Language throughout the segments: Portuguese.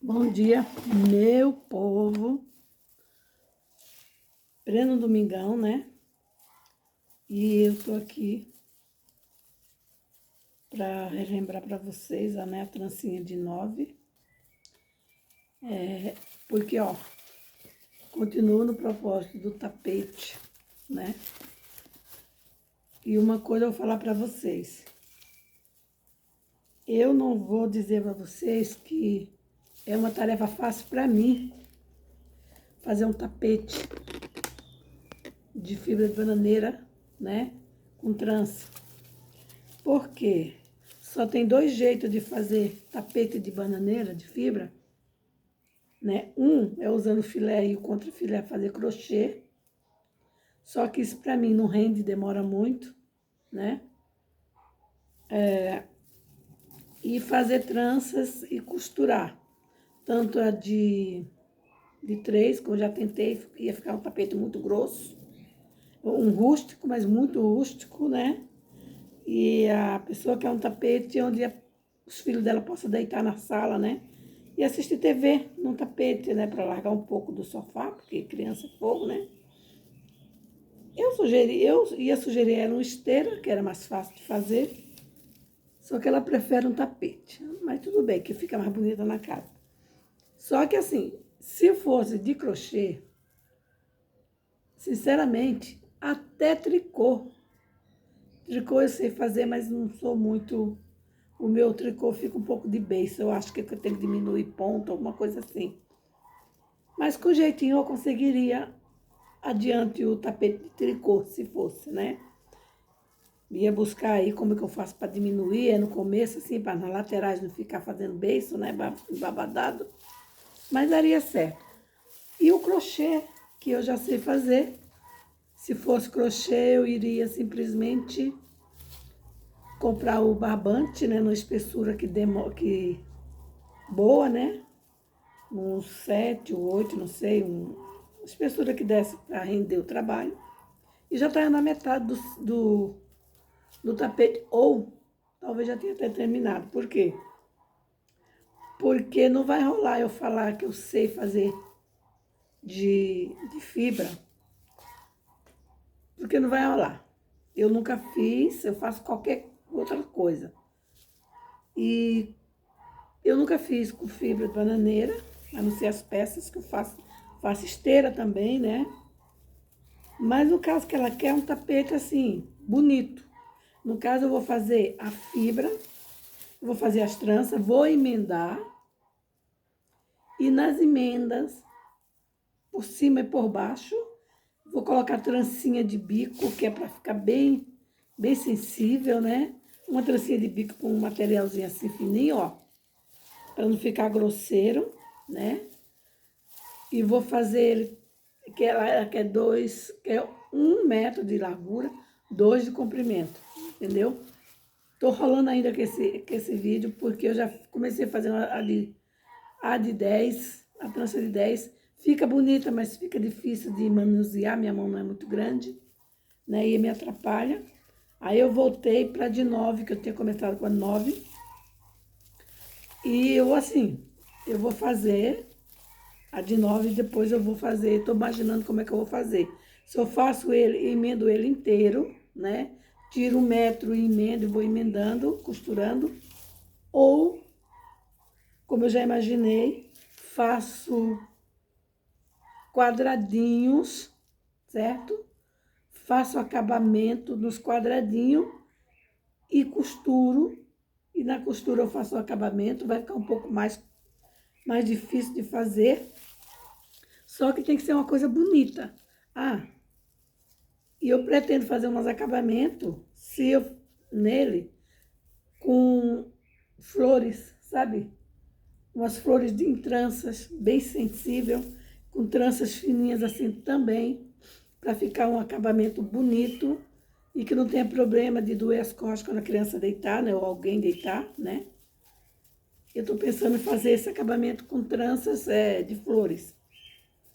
Bom dia, meu povo. Pleno domingão, né? E eu tô aqui para relembrar para vocês a minha trancinha de 9. Porque, ó, continuo no propósito do tapete, né? E uma coisa eu vou falar para vocês. Eu não vou dizer para vocês que é uma tarefa fácil para mim fazer um tapete de fibra de bananeira, né? Com trança. Por quê? Só tem dois jeitos de fazer tapete de bananeira, de fibra, né? Um é usando filé e o contrafilé fazer crochê. Só que isso para mim não rende, demora muito, né? E fazer tranças e costurar. Tanto a de 3, como eu já tentei, ia ficar um tapete muito grosso. Um rústico, mas muito rústico, né? E a pessoa quer um tapete onde os filhos dela possam deitar na sala, né? E assistir TV num tapete, né? Para largar um pouco do sofá, porque criança é fogo, né? Eu ia sugerir ela uma esteira, que era mais fácil de fazer, só que ela prefere um tapete. Mas tudo bem, que fica mais bonita na casa. Só que assim, se fosse de crochê, sinceramente, até tricô. Tricô eu sei fazer, mas não sou muito. O meu tricô fica um pouco de beiço. Eu acho que eu tenho que diminuir ponto, alguma coisa assim. Mas com jeitinho eu conseguiria adiante o tapete de tricô, se fosse, né? Ia buscar aí como é que eu faço para diminuir, no começo, assim, para nas laterais não ficar fazendo beiço, né? Babadado. Mas daria certo. E o crochê, que eu já sei fazer. Se fosse crochê, eu iria simplesmente comprar o barbante, né? Numa espessura que boa, né? Uns 7 ou 8, não sei, uma espessura que desse para render o trabalho. E já está na metade do tapete, ou talvez já tenha até terminado. Por quê? Porque não vai rolar eu falar que eu sei fazer de fibra, porque não vai rolar. Eu nunca fiz, eu faço qualquer outra coisa. E eu nunca fiz com fibra de bananeira, a não ser as peças que eu faço. Faço esteira também, né? Mas no caso que ela quer é um tapete assim, bonito. No caso eu vou fazer a fibra, vou fazer as tranças, vou emendar. E nas emendas, por cima e por baixo, vou colocar trancinha de bico, que é para ficar bem, bem sensível, né? Uma trancinha de bico com um materialzinho assim fininho, ó. Para não ficar grosseiro, né? E vou fazer ele, que é 1 metro de largura, 2 de comprimento, entendeu? Tô rolando ainda com esse vídeo, porque eu já comecei a fazer a de 10, a trança de 10. Fica bonita, mas fica difícil de manusear, minha mão não é muito grande, né? E me atrapalha. Aí eu voltei para de 9, que eu tinha começado com a 9. E eu, assim, eu vou fazer a de 9 e depois eu vou fazer, tô imaginando como é que eu vou fazer. Se eu faço ele, emendo ele inteiro, né? Tiro 1 metro e emendo e vou emendando, costurando. Ou, como eu já imaginei, faço quadradinhos, certo? Faço acabamento nos quadradinhos e costuro. E na costura eu faço o acabamento, vai ficar um pouco mais difícil de fazer. Só que tem que ser uma coisa bonita. Ah, e eu pretendo fazer uns acabamentos nele com flores, sabe? Umas flores em tranças, bem sensível, com tranças fininhas assim também, para ficar um acabamento bonito e que não tenha problema de doer as costas quando a criança deitar, né? Ou alguém deitar, né? Eu estou pensando em fazer esse acabamento com tranças de flores.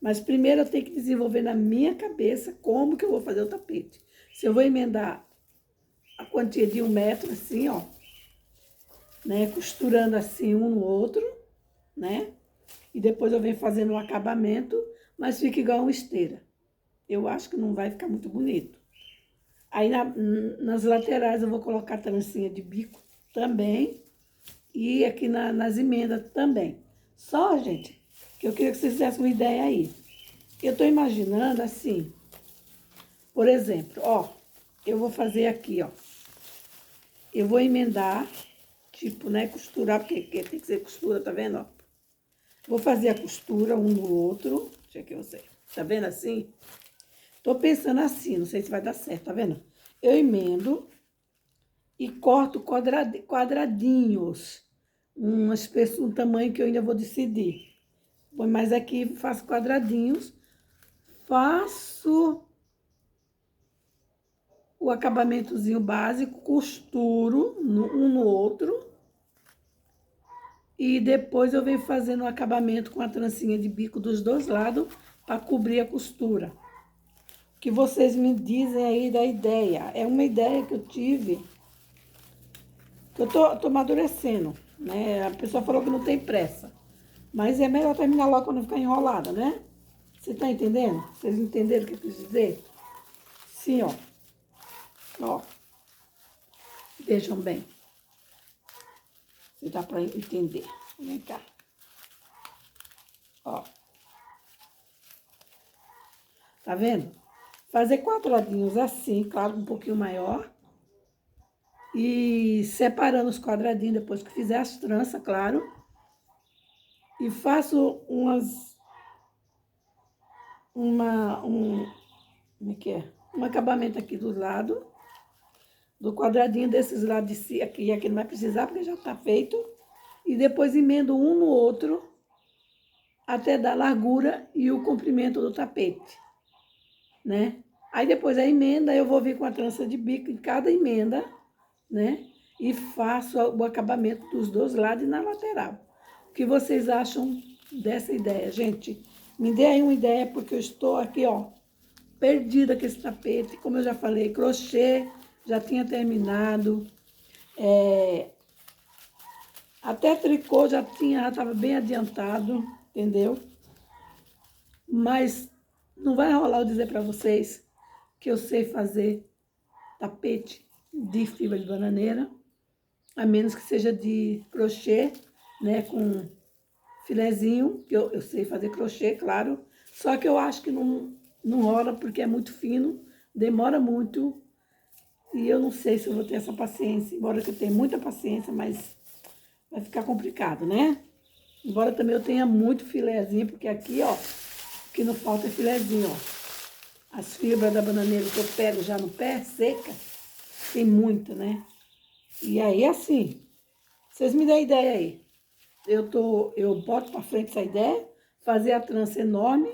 Mas primeiro eu tenho que desenvolver na minha cabeça como que eu vou fazer o tapete. Se eu vou emendar a quantia de 1 metro, assim, ó, né? Costurando assim um no outro, né? E depois eu venho fazendo o acabamento, mas fica igual uma esteira. Eu acho que não vai ficar muito bonito. Aí nas laterais eu vou colocar trancinha de bico também. E aqui nas emendas também. Só, gente, que eu queria que vocês fizessem uma ideia aí. Eu tô imaginando assim, por exemplo, ó, eu vou fazer aqui, ó. Eu vou emendar, tipo, né, costurar, porque tem que ser costura, tá vendo, ó? Vou fazer a costura um no outro. Deixa aqui você. Tá vendo assim? Tô pensando assim, não sei se vai dar certo, tá vendo? Eu emendo e corto quadradinhos. Um tamanho que eu ainda vou decidir. Põe mais aqui, faço quadradinhos. Faço o acabamentozinho básico, costuro um no outro. E depois eu venho fazendo o acabamento com a trancinha de bico dos dois lados para cobrir a costura. O que vocês me dizem aí da ideia? É uma ideia que eu tive, que eu tô amadurecendo, né? A pessoa falou que não tem pressa. Mas é melhor terminar logo para não ficar enrolada, né? Você tá entendendo? Vocês entenderam o que eu quis dizer? Sim, ó. Ó. Vejam bem. Se dá para entender. Vem cá. Ó. Tá vendo? Fazer quadradinhos assim, claro, um pouquinho maior. E separando os quadradinhos depois que fizer as tranças, claro. E faço como é que é? Um acabamento aqui do lado. Do quadradinho desses lados de si, aqui não vai precisar porque já tá feito. E depois emendo um no outro até dar largura e o comprimento do tapete, né? Aí depois a emenda eu vou vir com a trança de bico em cada emenda, né? E faço o acabamento dos dois lados e na lateral. O que vocês acham dessa ideia, gente? Me dê aí uma ideia porque eu estou aqui, ó, perdida com esse tapete. Como eu já falei, crochê, já tinha terminado. Até tricô já estava bem adiantado, entendeu? Mas não vai rolar eu dizer para vocês que eu sei fazer tapete de fibra de bananeira, a menos que seja de crochê, né, com filezinho, que eu sei fazer crochê, claro. Só que eu acho que não rola porque é muito fino, demora muito, e eu não sei se eu vou ter essa paciência, embora eu tenha muita paciência, mas vai ficar complicado, né? Embora também eu tenha muito filezinho, porque aqui, ó, o que não falta é filezinho, ó. As fibras da bananeira que eu pego já no pé, seca, tem muito, né? E aí, assim, vocês me dão ideia aí. Eu boto pra frente essa ideia, fazer a trança enorme,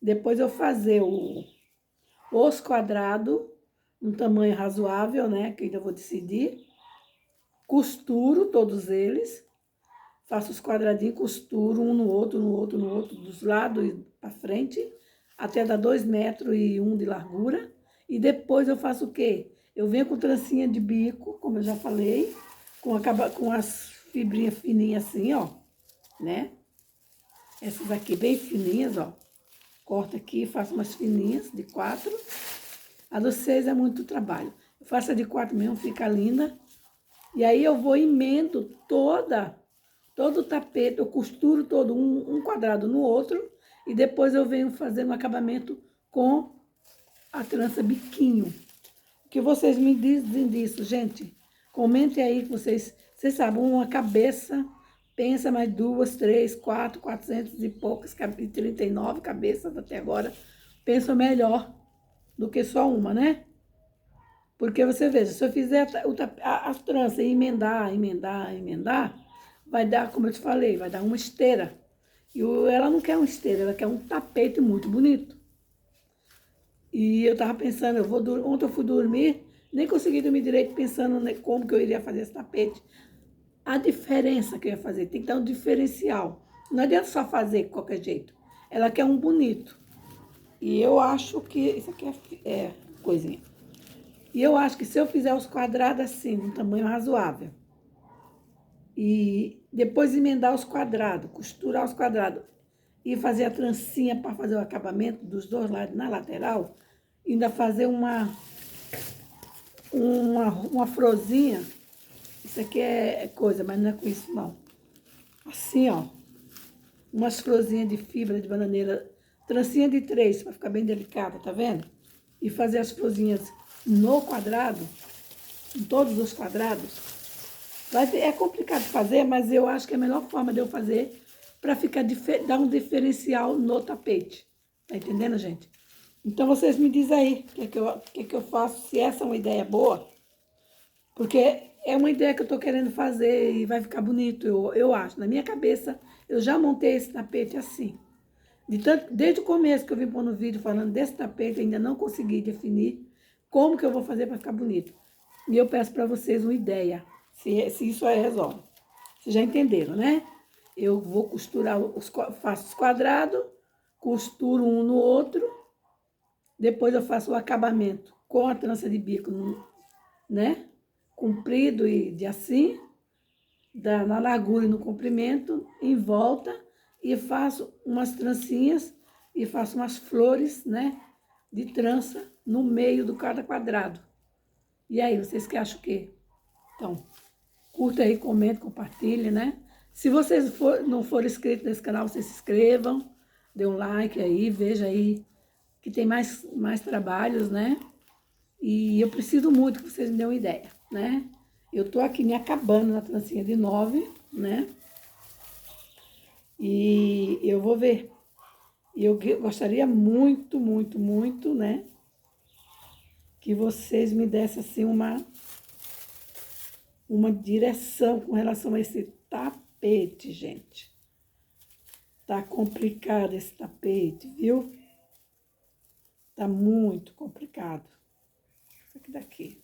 depois eu fazer os quadrados, um tamanho razoável, né, que ainda vou decidir. Costuro todos eles, faço os quadradinhos, costuro um no outro, no outro, no outro, dos lados e para frente, até dar 2,1 m de largura. E depois eu faço o quê? Eu venho com trancinha de bico, como eu já falei, com as fibrinhas fininhas assim, ó, né? Essas aqui bem fininhas, ó. Corto aqui, faço umas fininhas de 4. A dos 6 é muito trabalho. Eu faço a de 4 mesmo, fica linda. E aí eu vou emendo todo o tapete, eu costuro todo um quadrado no outro e depois eu venho fazendo um acabamento com a trança biquinho. O que vocês me dizem disso, gente? Comentem aí que vocês sabem, uma cabeça, pensa mais 2, 3, 4, 400 e poucas, 39 cabeças até agora, pensam melhor do que só uma, né? Porque você veja, se eu fizer as tranças e emendar, vai dar, como eu te falei, vai dar uma esteira. E ela não quer uma esteira, ela quer um tapete muito bonito. E eu tava pensando, ontem eu fui dormir, nem consegui dormir direito pensando como que eu iria fazer esse tapete. A diferença que eu ia fazer, tem que dar um diferencial. Não adianta só fazer de qualquer jeito. Ela quer um bonito. E eu acho que, isso aqui é coisinha. E eu acho que se eu fizer os quadrados assim, de um tamanho razoável, E depois emendar os quadrados, costurar os quadrados. E fazer a trancinha para fazer o acabamento dos dois lados na lateral. E ainda fazer uma frozinha. Isso aqui é coisa, mas não é com isso não. Assim, ó. Umas florzinhas de fibra de bananeira, trancinha de 3, para ficar bem delicada, tá vendo? E fazer as florzinhas no quadrado, em todos os quadrados. É complicado de fazer, mas eu acho que é a melhor forma de eu fazer para dar um diferencial no tapete. Tá entendendo, gente? Então, vocês me dizem aí o que eu faço, se essa é uma ideia boa. Porque é uma ideia que eu estou querendo fazer e vai ficar bonito, eu acho. Na minha cabeça, eu já montei esse tapete assim. Desde o começo que eu vim pôr no vídeo falando desse tapete, ainda não consegui definir como que eu vou fazer para ficar bonito. E eu peço para vocês uma ideia, se isso aí resolve. Vocês já entenderam, né? Eu vou costurar, faço os quadrados, costuro um no outro, depois eu faço o acabamento com a trança de bico, né? Comprido e de assim, na largura e no comprimento, em volta, e faço umas trancinhas e faço umas flores, né, de trança no meio do cada quadrado. E aí, vocês que acham o quê? Então, curta aí, comenta, compartilhe, né? Se vocês não forem inscritos nesse canal, vocês se inscrevam, dê um like aí, veja aí que tem mais trabalhos, né? E eu preciso muito que vocês me dêem uma ideia, né? Eu tô aqui me acabando na trancinha de 9, né? E eu vou ver. E eu gostaria muito, muito, muito, né? Que vocês me dessem assim uma direção com relação a esse tapete, gente. Tá complicado esse tapete, viu? Tá muito complicado. Isso aqui daqui.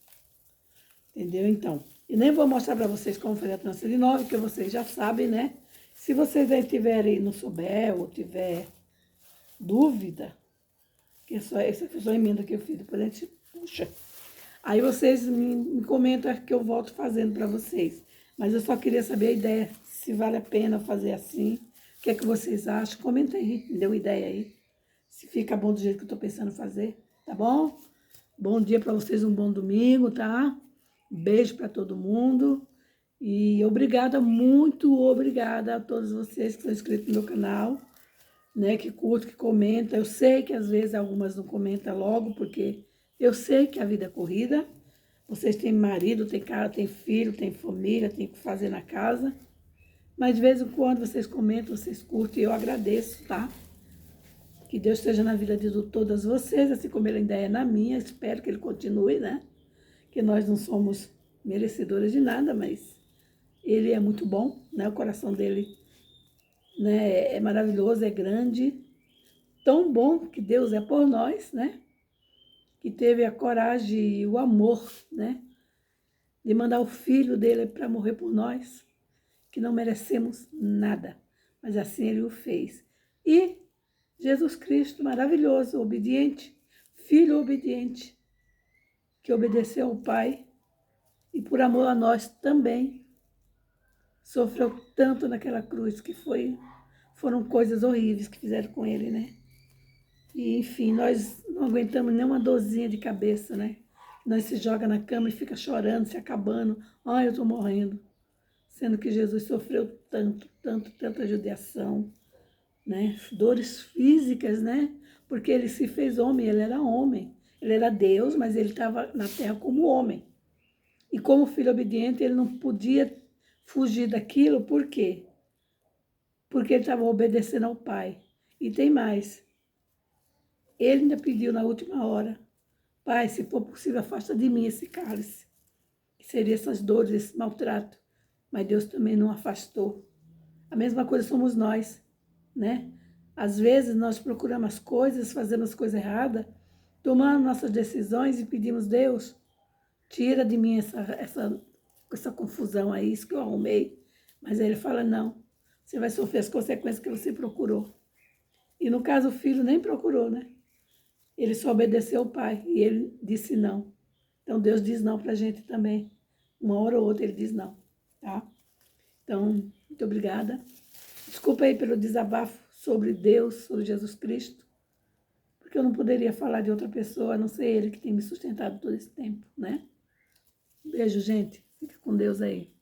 Entendeu? Então, eu nem vou mostrar para vocês como fazer a trança de 9, porque vocês já sabem, né? Se vocês aí tiverem, não souber ou tiver dúvida, que essa foi só a emenda que eu fiz, depois a gente puxa. Aí vocês me comentam que eu volto fazendo para vocês. Mas eu só queria saber a ideia, se vale a pena fazer assim. O que é que vocês acham? Comenta aí, me dê uma ideia aí. Se fica bom do jeito que eu estou pensando fazer, tá bom? Bom dia para vocês, um bom domingo, tá? Beijo para todo mundo. E obrigada, muito obrigada a todos vocês que estão inscritos no meu canal, né? Que curtem, que comentam. Eu sei que às vezes algumas não comentam logo, porque eu sei que a vida é corrida. Vocês têm marido, têm cara, têm filho, têm família, têm que fazer na casa. Mas de vez em quando vocês comentam, vocês curtem, eu agradeço, tá? Que Deus esteja na vida de todas vocês, assim como Ele ainda é na minha. Espero que Ele continue, né? Que nós não somos merecedores de nada, mas Ele é muito bom, né? O coração dele, né, é maravilhoso, é grande. Tão bom que Deus é por nós, né? Que teve a coragem e o amor, né? De mandar o filho dele para morrer por nós, que não merecemos nada, mas assim Ele o fez. E Jesus Cristo, maravilhoso, obediente, filho obediente, que obedeceu ao Pai e por amor a nós também sofreu tanto naquela cruz, que foram coisas horríveis que fizeram com ele, né? E, enfim, nós não aguentamos nem uma dorzinha de cabeça, né? Nós se joga na cama e fica chorando, se acabando. Ai, eu tô morrendo. Sendo que Jesus sofreu tanto, tanto, tanta judiação, né? Dores físicas, né? Porque ele se fez homem, ele era homem. Ele era Deus, mas ele estava na terra como homem. E como filho obediente, ele não podia fugir daquilo, por quê? Porque ele estava obedecendo ao Pai. E tem mais. Ele ainda pediu na última hora, Pai, se for possível, afasta de mim esse cálice. Que seria essas dores, esse maltrato. Mas Deus também não afastou. A mesma coisa somos nós, né? Às vezes nós procuramos as coisas, fazemos coisa errada, tomamos nossas decisões e pedimos, Deus, tira de mim essa confusão aí, isso que eu arrumei. Mas aí ele fala, não, você vai sofrer as consequências que você procurou. E no caso o filho nem procurou, né? Ele só obedeceu ao pai e ele disse não. Então Deus diz não para a gente também. Uma hora ou outra ele diz não, tá? Então, muito obrigada. Desculpa aí pelo desabafo sobre Deus, sobre Jesus Cristo, porque eu não poderia falar de outra pessoa, a não ser Ele que tem me sustentado todo esse tempo, né? Beijo, gente. Fica com Deus aí.